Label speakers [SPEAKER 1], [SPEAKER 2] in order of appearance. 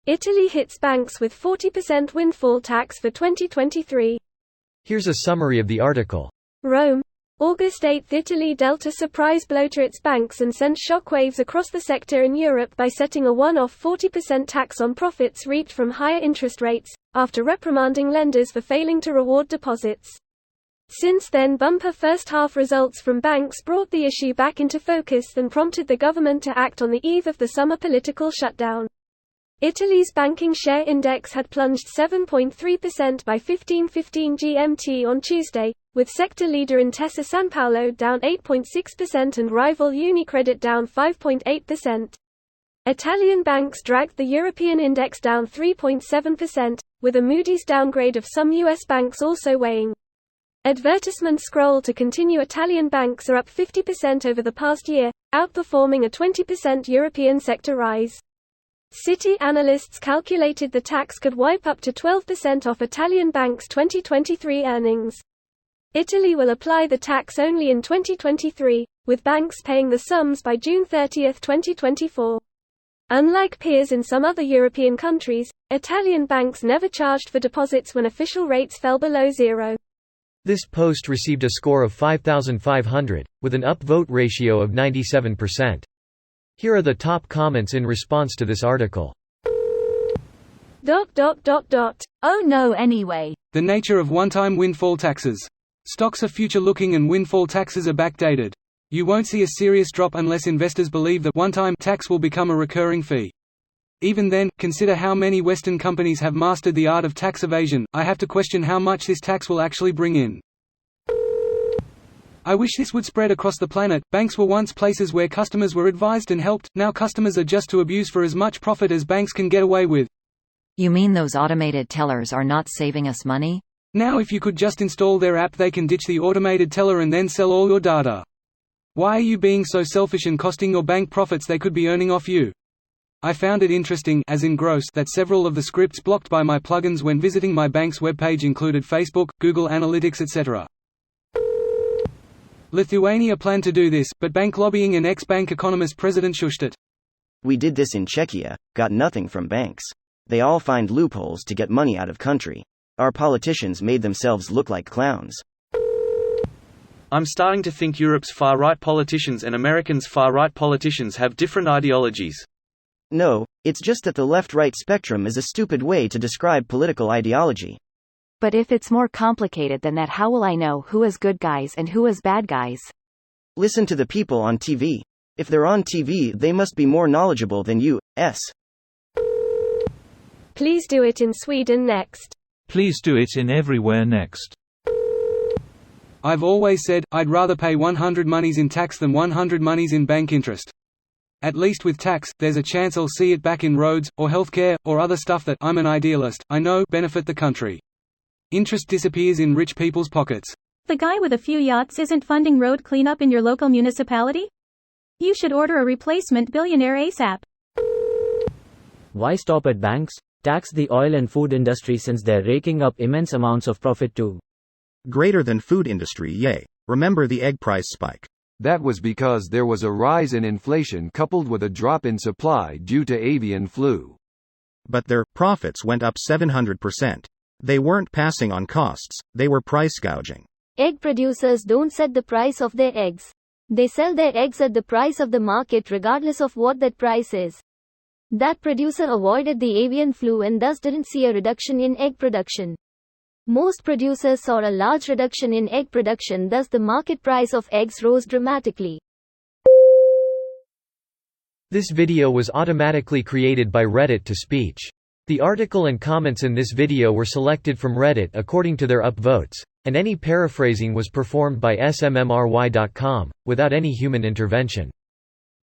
[SPEAKER 1] Italy hits banks with 40% windfall tax for 2023.
[SPEAKER 2] Here's a summary of the article.
[SPEAKER 1] Rome, August 8. Italy dealt a surprise blow to its banks and sent shockwaves across the sector in Europe by setting a one-off 40% tax on profits reaped from higher interest rates, after reprimanding lenders for failing to reward deposits. Since then, bumper first-half results from banks brought the issue back into focus and prompted the government to act on the eve of the summer political shutdown. Italy's banking share index had plunged 7.3% by 15:15 GMT on Tuesday, with sector leader Intesa Sanpaolo down 8.6% and rival UniCredit down 5.8%. Italian banks dragged the European index down 3.7%, with a Moody's downgrade of some U.S. banks also weighing. Advertisement scroll to continue. Italian banks are up 50% over the past year, outperforming a 20% European sector rise. Citi analysts calculated the tax could wipe up to 12% off Italian banks' 2023 earnings. Italy will apply the tax only in 2023, with banks paying the sums by June 30, 2024. Unlike peers in some other European countries, Italian banks never charged for deposits when official rates fell below zero.
[SPEAKER 2] This post received a score of 5,500, with an upvote ratio of 97%. Here are the top comments in response to this article.
[SPEAKER 3] Oh no, anyway.
[SPEAKER 4] The nature of one-time windfall taxes. Stocks are future-looking and windfall taxes are backdated. You won't see a serious drop unless investors believe that one-time tax will become a recurring fee. Even then, consider how many Western companies have mastered the art of tax evasion. I have to question how much this tax will actually bring in. I wish this would spread across the planet. Banks were once places where customers were advised and helped, now customers are just to abuse for as much profit as banks can get away with.
[SPEAKER 3] You mean those automated tellers are not saving us money?
[SPEAKER 4] Now if you could just install their app, they can ditch the automated teller and then sell all your data. Why are you being so selfish and costing your bank profits they could be earning off you? I found it interesting, as in gross, that several of the scripts blocked by my plugins when visiting my bank's webpage included Facebook, Google Analytics, etc. Lithuania planned to do this, but bank lobbying and ex-bank economist President shushed it.
[SPEAKER 5] We did this in Czechia, got nothing from banks. They all find loopholes to get money out of country. Our politicians made themselves look like clowns.
[SPEAKER 6] I'm starting to think Europe's far-right politicians and Americans' far-right politicians have different ideologies.
[SPEAKER 5] No, it's just that the left-right spectrum is a stupid way to describe political ideology.
[SPEAKER 7] But if it's more complicated than that, how will I know who is good guys and who is bad guys?
[SPEAKER 5] Listen to the people on TV. If they're on TV, they must be more knowledgeable than you.
[SPEAKER 1] Please do it in Sweden next.
[SPEAKER 8] Please do it in everywhere next.
[SPEAKER 4] I've always said, I'd rather pay 100 monies in tax than 100 monies in bank interest. At least with tax, there's a chance I'll see it back in roads, or healthcare, or other stuff that, I'm an idealist, I know, benefit the country. Interest disappears in rich people's pockets.
[SPEAKER 9] The guy with a few yachts isn't funding road cleanup in your local municipality? You should order a replacement billionaire ASAP.
[SPEAKER 10] Why stop at banks? Tax the oil and food industry since they're raking up immense amounts of profit too.
[SPEAKER 11] Greater than food industry, yay. Remember the egg price spike.
[SPEAKER 12] That was because there was a rise in inflation coupled with a drop in supply due to avian flu.
[SPEAKER 11] But their profits went up 700%. They weren't passing on costs, they were price gouging.
[SPEAKER 13] Egg producers don't set the price of their eggs. They sell their eggs at the price of the market regardless of what that price is. That producer avoided the avian flu and thus didn't see a reduction in egg production. Most producers saw a large reduction in egg production, thus the market price of eggs rose dramatically.
[SPEAKER 2] This video was automatically created by Reddit to speech. The article and comments in this video were selected from Reddit according to their upvotes, and any paraphrasing was performed by smmry.com, without any human intervention.